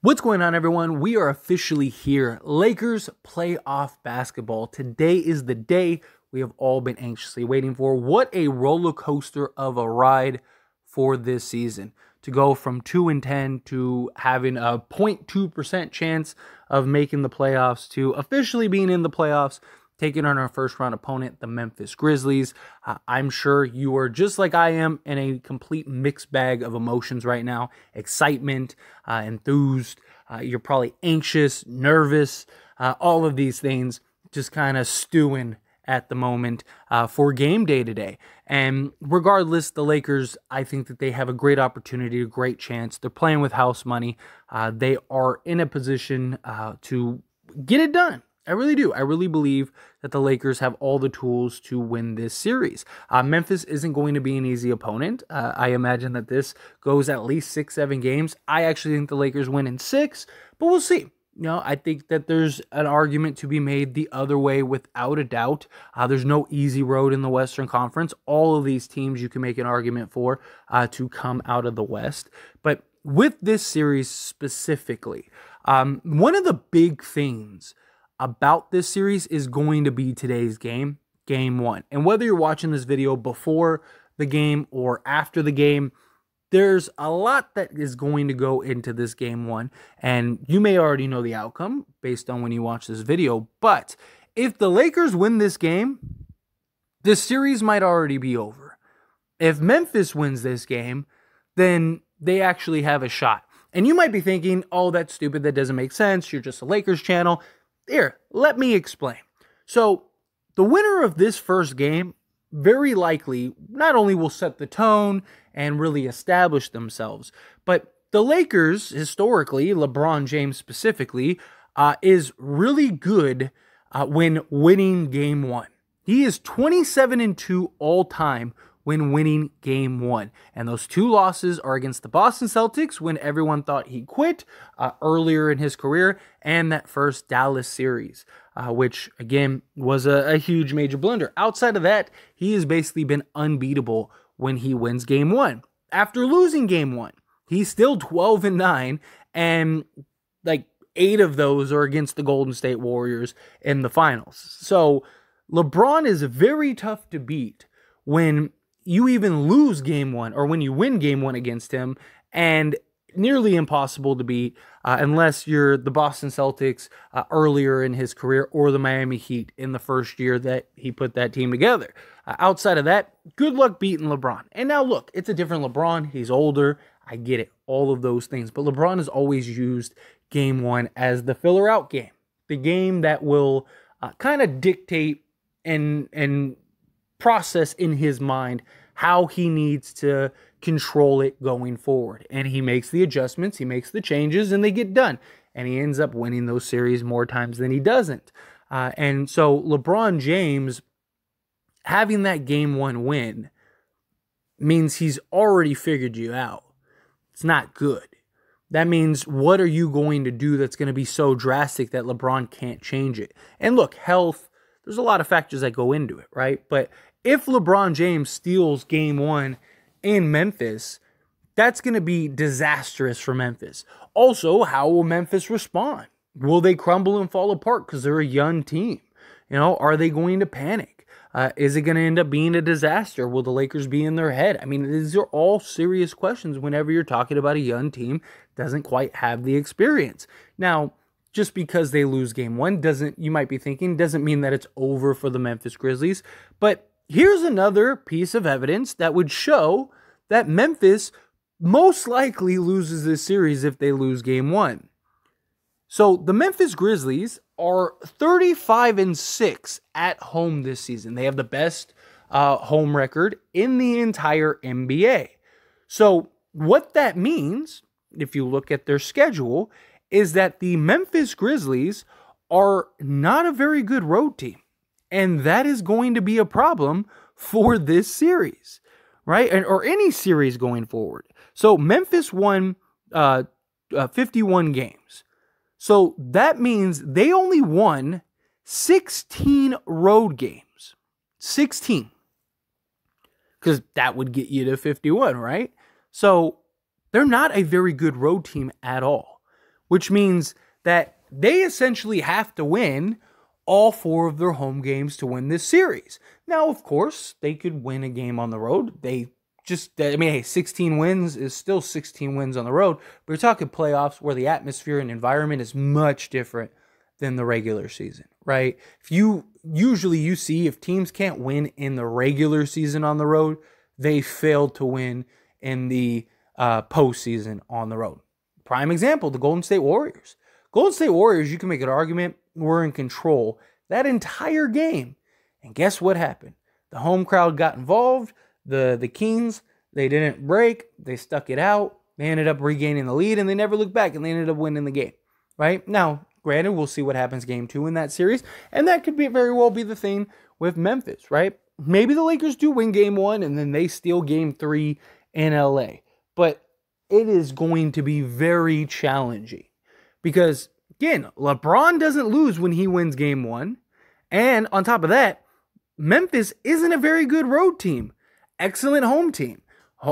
What's going on, everyone? We are officially here. Lakers playoff basketball. Today is the day we have all been anxiously waiting for. What a roller coaster of a ride for this season. To go from 2-10 to having a 0.2% chance of making the playoffs to officially being in the playoffs, taking on our first round opponent, the Memphis Grizzlies. I'm sure you are just like I am in a complete mixed bag of emotions right now. Excitement, enthused. You're probably anxious, nervous, all of these things just kind of stewing at the moment for game day today. And regardless, the Lakers, I think that they have a great opportunity, a great chance. They're playing with house money. They are in a position to get it done. I really do. I really believe that the Lakers have all the tools to win this series. Memphis isn't going to be an easy opponent. I imagine that this goes at least 6-7 games. I actually think the Lakers win in 6, but we'll see. I think that there's an argument to be made the other way without a doubt. There's no easy road in the Western Conference. All of these teams you can make an argument for to come out of the West. But with this series specifically, one of the big things about this series is going to be today's game, Game 1. And whether you're watching this video before the game or after the game, there's a lot that is going to go into this Game 1. And you may already know the outcome based on when you watch this video. But if the Lakers win this game, this series might already be over. If Memphis wins this game, then they actually have a shot. And you might be thinking, oh, that's stupid. That doesn't make sense. You're just a Lakers channel. Here, let me explain. So, the winner of this first game very likely not only will set the tone and really establish themselves, but the Lakers, historically, LeBron James specifically, is really good when winning Game 1. He is 27-2 all time when winning Game 1. And those 2 losses are against the Boston Celtics when everyone thought he quit earlier in his career, and that first Dallas series, which, again, was a huge major blunder. Outside of that, he has basically been unbeatable when he wins Game 1. After losing Game 1, he's still 12-9, and like 8 of those are against the Golden State Warriors in the finals. So LeBron is very tough to beat when you even lose Game 1 or when you win Game 1 against him, and nearly impossible to beat unless you're the Boston Celtics earlier in his career or the Miami Heat in the first year that he put that team together. Outside of that, good luck beating LeBron. And now look, it's a different LeBron. He's older. I get it. All of those things. But LeBron has always used Game 1 as the filler out game. The game that will kind of dictate and process in his mind how he needs to control it going forward. And he makes the adjustments, he makes the changes, and they get done. And he ends up winning those series more times than he doesn't. And so LeBron James having that Game 1 win means he's already figured you out. It's not good. That means, what are you going to do that's going to be so drastic that LeBron can't change it? And look, health, there's a lot of factors that go into it, right? But if LeBron James steals Game 1 in Memphis, that's going to be disastrous for Memphis. Also, how will Memphis respond? Will they crumble and fall apart because they're a young team? Are they going to panic? Is it going to end up being a disaster? Will the Lakers be in their head? I mean, these are all serious questions whenever you're talking about a young team that doesn't quite have the experience. Now, just because they lose Game 1 doesn't mean that it's over for the Memphis Grizzlies. But here's another piece of evidence that would show that Memphis most likely loses this series if they lose Game 1. So the Memphis Grizzlies are 35-6 at home this season. They have the best home record in the entire NBA. So what that means, if you look at their schedule, is that the Memphis Grizzlies are not a very good road team. And that is going to be a problem for this series, right? Or any series going forward. So Memphis won 51 games. So that means they only won 16 road games. 16. Because that would get you to 51, right? So they're not a very good road team at all. which means that they essentially have to win all 4 of their home games to win this series. Now, of course, they could win a game on the road. Hey, 16 wins is still 16 wins on the road, but you're talking playoffs where the atmosphere and environment is much different than the regular season, right? You see if teams can't win in the regular season on the road, they failed to win in the postseason on the road. Prime example, the Golden State Warriors. Golden State Warriors, you can make an argument, were in control that entire game. And guess what happened? The home crowd got involved. The Kings, they didn't break. They stuck it out. They ended up regaining the lead, and they never looked back, and they ended up winning the game, right? Now, granted, we'll see what happens game 2 in that series, and that could very well be the thing with Memphis, right? Maybe the Lakers do win game 1, and then they steal game 3 in LA. But it is going to be very challenging because, again, LeBron doesn't lose when he wins game 1. And on top of that, Memphis isn't a very good road team. Excellent home team.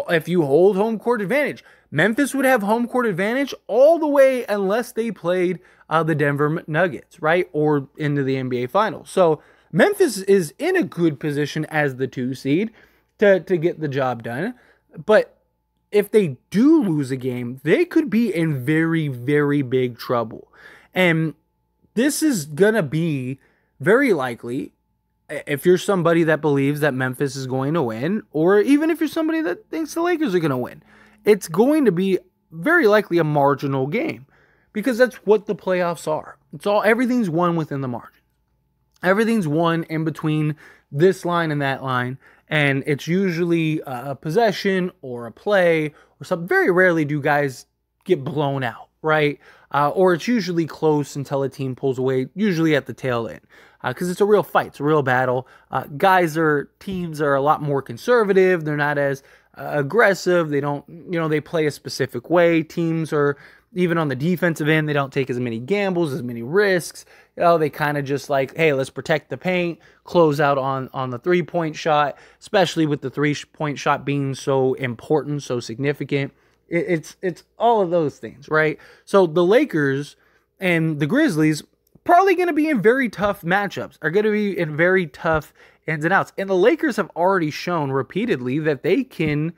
If you hold home court advantage, Memphis would have home court advantage all the way unless they played the Denver Nuggets, right? Or into the NBA Finals. So Memphis is in a good position as the 2 seed to get the job done. But if they do lose a game, they could be in very, very big trouble. And this is going to be very likely, if you're somebody that believes that Memphis is going to win, or even if you're somebody that thinks the Lakers are going to win, it's going to be very likely a marginal game because that's what the playoffs are. Everything's won within the margin. Everything's won in between this line and that line, and it's usually a possession or a play or something. Very rarely do guys get blown out, right? Or it's usually close until a team pulls away, usually at the tail end. Because it's a real fight, it's a real battle. Teams are a lot more conservative. They're not as aggressive. They don't, they play a specific way. Teams are, even on the defensive end, they don't take as many gambles, as many risks. They kind of just like, hey, let's protect the paint, close out on the 3-point shot, especially with the 3-point shot being so important, so significant. It's all of those things, right? So the Lakers and the Grizzlies probably going to be in very tough matchups, are going to be in very tough ins and outs. And the Lakers have already shown repeatedly that they can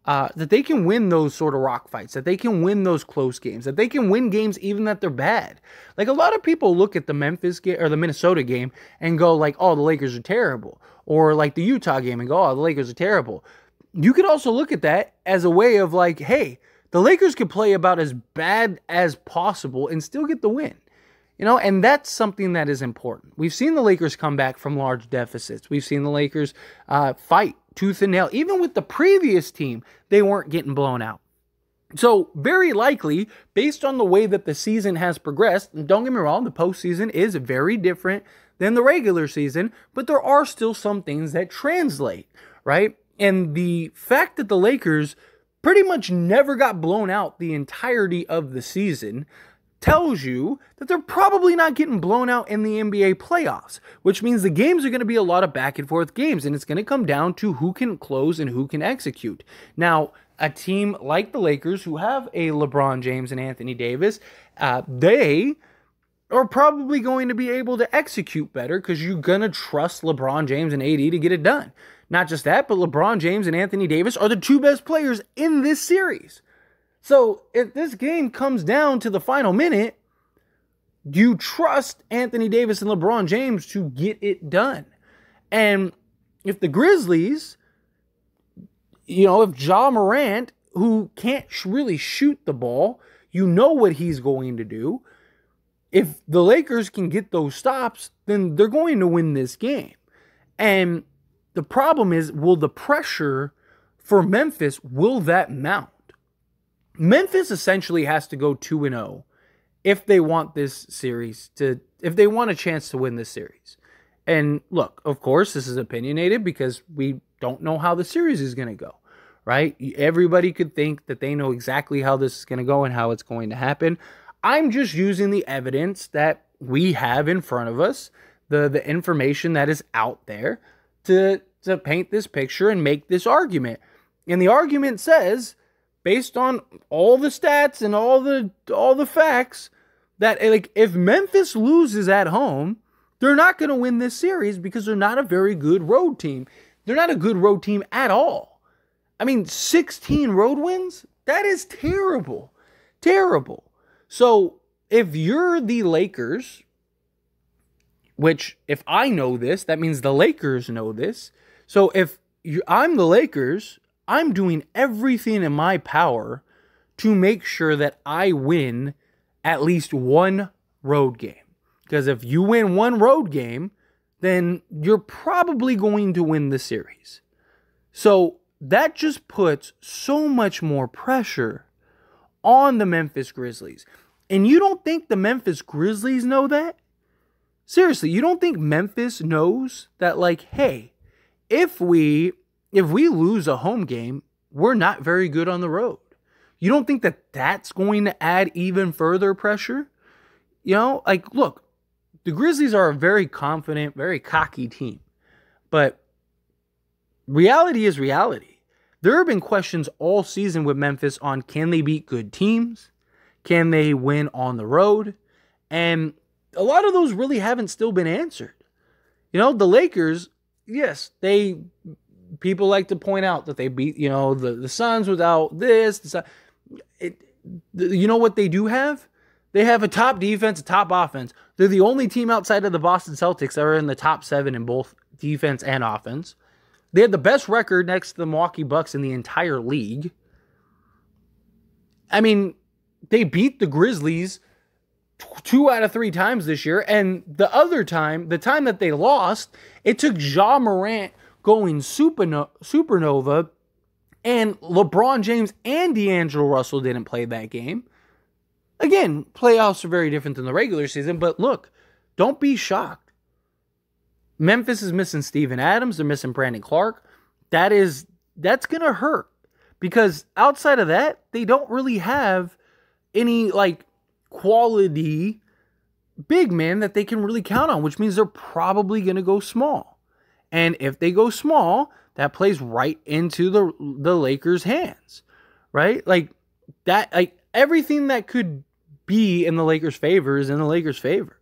win those sort of rock fights, that they can win those close games, that they can win games even that they're bad. Like, a lot of people look at the Memphis game or the Minnesota game and go like, oh, the Lakers are terrible. Or like the Utah game and go, oh, the Lakers are terrible. You could also look at that as a way of like, hey, the Lakers could play about as bad as possible and still get the win. And that's something that is important. We've seen the Lakers come back from large deficits. We've seen the Lakers fight tooth and nail. Even with the previous team, they weren't getting blown out. So very likely, based on the way that the season has progressed, and don't get me wrong, the postseason is very different than the regular season, but there are still some things that translate, right? And the fact that the Lakers pretty much never got blown out the entirety of the season tells you that they're probably not getting blown out in the NBA playoffs, which means the games are going to be a lot of back and forth games, and it's going to come down to who can close and who can execute. Now, a team like the Lakers, who have a LeBron James and Anthony Davis, they are probably going to be able to execute better because you're going to trust LeBron James and AD to get it done. Not just that, but LeBron James and Anthony Davis are the 2 best players in this series. So if this game comes down to the final minute, you trust Anthony Davis and LeBron James to get it done. And if the Grizzlies, if Ja Morant, who can't really shoot the ball, what he's going to do. If the Lakers can get those stops, then they're going to win this game. And the problem is, will the pressure for Memphis, will that mount? Memphis essentially has to go 2-0 if they want this series if they want a chance to win this series. And look, of course, this is opinionated because we don't know how the series is going to go, right? Everybody could think that they know exactly how this is going to go and how it's going to happen. I'm just using the evidence that we have in front of us, the information that is out there to paint this picture and make this argument. And the argument says based on all the stats and all the facts, that like if Memphis loses at home, they're not going to win this series because they're not a very good road team. They're not a good road team at all. I mean, 16 road wins? That is terrible. Terrible. So, if you're the Lakers, which if I know this, that means the Lakers know this. So, if I'm the Lakers, I'm doing everything in my power to make sure that I win at least one road game. Because if you win one road game, then you're probably going to win the series. So that just puts so much more pressure on the Memphis Grizzlies. And you don't think the Memphis Grizzlies know that? Seriously, you don't think Memphis knows that, like, hey, if we lose a home game, we're not very good on the road? You don't think that that's going to add even further pressure? You know, like, look, the Grizzlies are a very confident, very cocky team. But reality is reality. There have been questions all season with Memphis on can they beat good teams? Can they win on the road? And a lot of those really haven't still been answered. You know, the Lakers, yes, people like to point out that they beat, you know, the Suns without this. You know what they do have? They have a top defense, a top offense. They're the only team outside of the Boston Celtics that are in the top 7 in both defense and offense. They had the best record next to the Milwaukee Bucks in the entire league. I mean, they beat the Grizzlies 2 out of 3 times this year. And the other time, the time that they lost, it took Ja Morant going supernova, and LeBron James and D'Angelo Russell didn't play that game. Again, playoffs are very different than the regular season, but look, don't be shocked. Memphis is missing Steven Adams. They're missing Brandon Clark. That's going to hurt because outside of that, they don't really have any like quality big man that they can really count on, which means they're probably going to go small. And if they go small, that plays right into the Lakers' hands, right? Like that, like everything that could be in the Lakers' favor is in the Lakers' favor,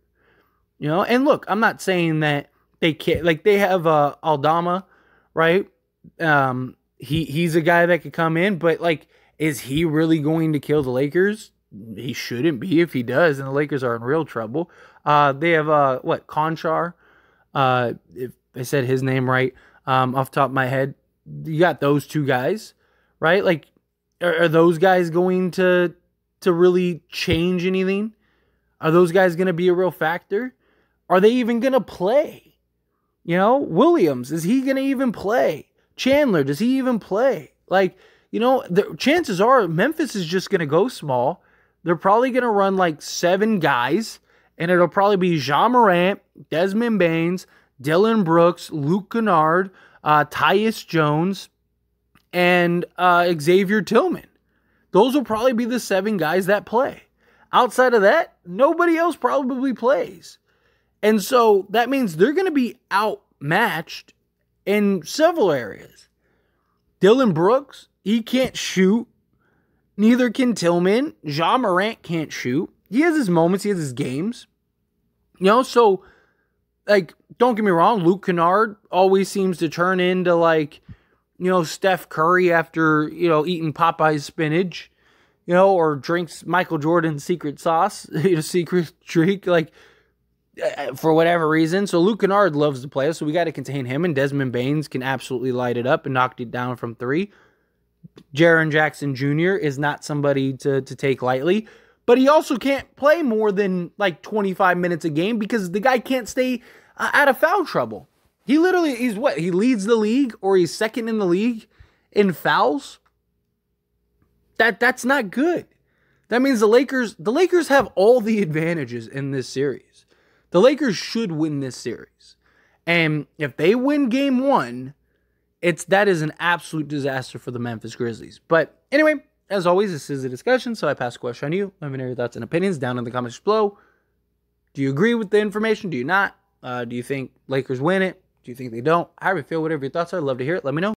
you know. And look, I'm not saying that they can't. Like they have Aldama, right? He's a guy that could come in, but like, is he really going to kill the Lakers? He shouldn't be. If he does, and the Lakers are in real trouble. They have Conchar. If I said his name right, off the top of my head, you got those 2 guys, right? Like, are those guys going to really change anything? Are those guys going to be a real factor? Are they even going to play? You know, Williams, is he going to even play? Chandler, does he even play? Like, you know, the chances are Memphis is just going to go small. They're probably going to run like 7 guys, and it'll probably be Ja Morant, Desmond Baines, Dylan Brooks, Luke Kennard, Tyus Jones, and Xavier Tillman. Those will probably be the 7 guys that play. Outside of that, nobody else probably plays. And so that means they're going to be outmatched in several areas. Dylan Brooks, he can't shoot. Neither can Tillman. Ja Morant can't shoot. He has his moments. He has his games. You know, so, like, don't get me wrong. Luke Kennard always seems to turn into, like, you know, Steph Curry after, you know, eating Popeye's spinach, you know, or drinks Michael Jordan's secret sauce, you know, secret drink, like, for whatever reason. So Luke Kennard loves to play, so we got to contain him, and Desmond Baines can absolutely light it up and knock it down from 3. Jaren Jackson Jr. is not somebody to take lightly, but he also can't play more than like 25 minutes a game because the guy can't stay out of foul trouble. He leads the league, or he's second in the league in fouls. That's not good. That means the Lakers have all the advantages in this series. The Lakers should win this series. And if they win game 1, that is an absolute disaster for the Memphis Grizzlies. But anyway, as always, this is a discussion, so I pass the question on you. Let me know your thoughts and opinions down in the comments below. Do you agree with the information? Do you not? Do you think Lakers win it? Do you think they don't? However you feel, whatever your thoughts are, I'd love to hear it. Let me know.